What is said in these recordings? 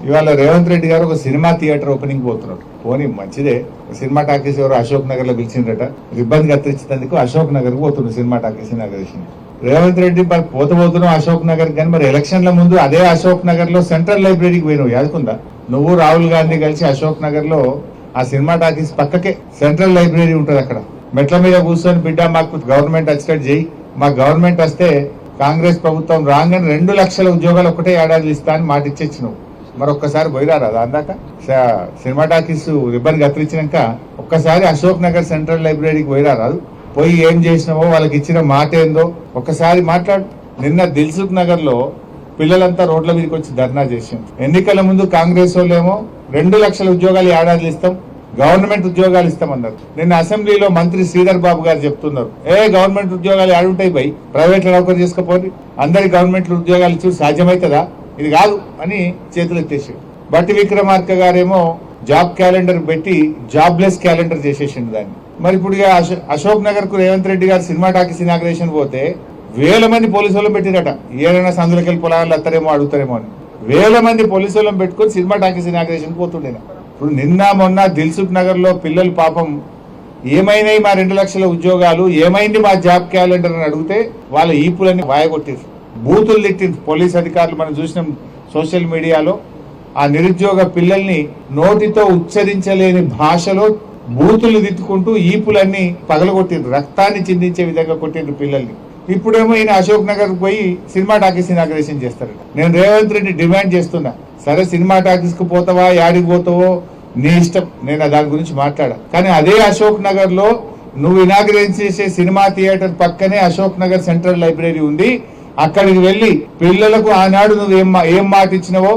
ఇవాళ రేవంత్ రెడ్డి గారు ఒక సినిమా థియేటర్ ఓపెనింగ్ పోతున్నారు. పోనీ మంచిదే, సినిమా టాకీస్ ఎవరు అశోక్ నగర్ లో పిలిచిందట, ఇబ్బంది కత్తిరించేందుకు అశోక్ నగర్ పోతున్నారు cinema talkies inauguration. Revanth Reddy మరి పోతున్నాం అశోక్ నగర్, కానీ మరి ఎలక్షన్ల ముందు అదే అశోక్ నగర్ లో సెంట్రల్ లైబ్రరీకి పోయినావు, యాదుకుందా? నువ్వు రాహుల్ గాంధీ కలిసి అశోక్ నగర్ లో ఆ సినిమా టాకీస్ పక్కకే సెంట్రల్ లైబ్రరీ ఉంటది. అక్కడ మెట్ల మీద కూర్చొని బిడ్డ మాకు గవర్నమెంట్ వచ్చేటట్టు చేయి, మా గవర్నమెంట్ వస్తే కాంగ్రెస్ ప్రభుత్వం రాగానే 2 లక్షల ఉద్యోగాలు ఒకటే ఏడాది ఇస్తా అని మాట ఇచ్చేచ్చినావు. మరొక్కసారి పోయిరారా అందాక సినిమా టాకీస్ రిబ్బన్ కత్తిరించినాక ఒక్కసారి అశోక్ నగర్ సెంట్రల్ లైబ్రరీకి పోయిరారాదు? పోయి ఏం చేసినావో, వాళ్ళకి ఇచ్చిన మాట ఏందో ఒక్కసారి మాట్లాడు. నిన్న దిల్సుఖ్ నగర్ లో పిల్లలంతా రోడ్ల మీదకి వచ్చి ధర్నా చేసింది. ఎన్నికల ముందు కాంగ్రెస్ వాళ్ళేమో 2 లక్షల ఉద్యోగాలు ఏడాది ఇస్తాం, గవర్నమెంట్ ఉద్యోగాలు ఇస్తామన్నారు. నిన్న అసెంబ్లీలో మంత్రి శ్రీధర్ బాబు గారు చెప్తున్నారు, గవర్నమెంట్ ఉద్యోగాలు ఆడుంటాయి బై, ప్రైవేట్ లో నౌకరు చేసుకోపోయి అందరి గవర్నమెంట్ ఉద్యోగాలు ఇచ్చి సాధ్యమవుతుందా? ఇది కాదు అని చేతులు ఎత్తేసాడు. బట్టి విక్రమార్క గారేమో జాబ్ క్యాలెండర్ పెట్టి జాబ్లెస్ క్యాలెండర్ చేసేసిండు దాన్ని. మరి ఇప్పుడు అశోక్ నగర్ కు రేవంత్ రెడ్డి గారు సినిమా టాకీస్ ఇనాగ్రేషన్ పోతే 1000 మంది పోలీసు వాళ్ళని పెట్టిరట. ఏదైనా సందులకెళ్ళి పొలాలు అత్తారేమో అడుగుతారేమో అని 1000 మంది పోలీసు వాళ్ళని పెట్టుకుని సినిమా టాకీస్ ఇనాగ్రేషన్ పోతుండే. ఇప్పుడు నిన్న మొన్న దిల్సుఖ్ నగర్ లో పిల్లలు పాపం ఏమైనాయి మా 2 లక్షల ఉద్యోగాలు, ఏమైంది మా జాబ్ క్యాలెండర్ అని అడిగితే వాళ్ళ ఈపులన్నీ వాయగొట్టారు, బూతులు తిట్టింది పోలీస్ అధికారులు. మనం చూసినాం సోషల్ మీడియాలో ఆ నిరుద్యోగ పిల్లల్ని నోటితో ఉచ్చరించలేని భాషలో బూతులు తిట్టుకుంటూ ఈపులన్నీ పగలగొట్టిండ్రు, రక్తాన్ని చిందించే విధంగా కొట్టిండ్రు పిల్లల్ని. ఇప్పుడేమో ఈయన అశోక్ నగర్ పోయి సినిమా టాకీస్ ఇనాగ్రేషన్ చేస్తారు. నేను రేవంత్ రెడ్డి డిమాండ్ చేస్తున్నా, సరే సినిమా టాకీస్ కు పోతావా, యాడికి పోతావో నీ ఇష్టం, నేను దాని గురించి మాట్లాడా. కానీ అదే అశోక్ నగర్ లో నువ్వు ఇనాగ్రేషన్ చేసే సినిమా థియేటర్ పక్కనే అశోక్ నగర్ సెంట్రల్ లైబ్రరీ ఉంది. అక్కడికి వెళ్లి పిల్లలకు ఆనాడు నువ్వు ఏం మాట ఇచ్చినవో,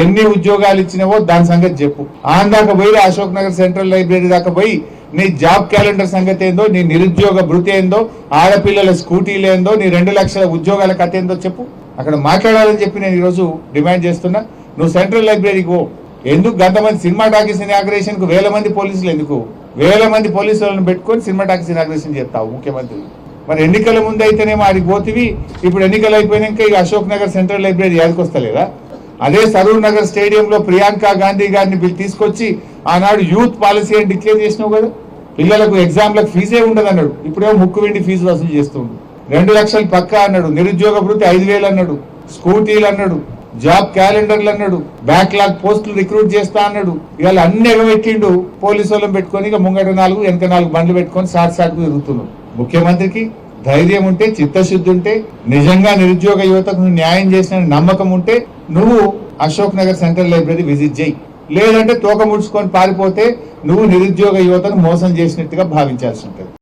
ఎన్ని ఉద్యోగాలు ఇచ్చినవో దాని సంగతి చెప్పు. దాకా పోయి అశోక్ నగర్ సెంట్రల్ లైబ్రరీ దాకా పోయి నీ జాబ్ క్యాలెండర్ సంగతి ఏందో, నీ నిరుద్యోగ భృతి ఏందో, ఆడపిల్లల స్కూటీలు ఏందో, నీ 2 లక్షల ఉద్యోగాల కథ ఏందో చెప్పు. అక్కడ మాట్లాడాలని చెప్పి నేను ఈరోజు డిమాండ్ చేస్తున్నా. నువ్వు సెంట్రల్ లైబ్రరీకి పో. ఎందుకు గంతమంది సినిమా టాకీస్ ఇనాగ్రేషన్ కు 1000 మంది పోలీసులు ఎందుకు? 1000 మంది పోలీసులను పెట్టుకొని సినిమా టాకీస్ ఇనాగ్రేషన్ చేస్తావు ముఖ్యమంత్రి. మరి ఎన్నికల ముందు అయితేనేమో ఆడికి పోతివి, ఇప్పుడు ఎన్నికలు అయిపోయినాక ఇక అశోక్ నగర్ సెంట్రల్ లైబ్రరీ యాదకొస్తలేదా? అదే సరూర్ నగర్ స్టేడియంలో ప్రియాంక గాంధీ గారిని తీసుకొచ్చి ఆనాడు యూత్ పాలసీ అని డిక్లేర్ చేసినావు కదా. పిల్లలకు ఎగ్జామ్లకు ఫీజే ఉండదు అన్నాడు, ఇప్పుడేమో ముక్కు వెండి ఫీజు వసూలు చేస్తుండు. 2 లక్షలు పక్కా అన్నాడు, నిరుద్యోగ భృతి 5000 అన్నాడు, స్కూటీలు అన్నాడు, జాబ్ క్యాలెండర్లు అన్నాడు, బ్యాక్లాగ్ పోస్టులు రిక్రూట్ చేస్తా అన్నాడు. ఇవాళ అన్ని ఎగబెట్టిండు. పోలీసు వాళ్ళని పెట్టుకొని ఇక ముంగట 4 వెనక 4 బండ్లు పెట్టుకొని సాటుకు తిరుగుతున్నాడు. ముఖ్యమంత్రికి ధైర్యం ఉంటే, చిత్తశుద్ధి ఉంటే, నిజంగా నిరుద్యోగ యువతకు న్యాయం చేసిన నమ్మకం ఉంటే నువ్వు Ashok Nagar central library visit చేయి. లేదంటే తోక ముడుచుకొని పారిపోతే నువ్వు నిరుద్యోగ యువతను మోసం చేసినట్టుగా భావించాల్సి ఉంటుంది.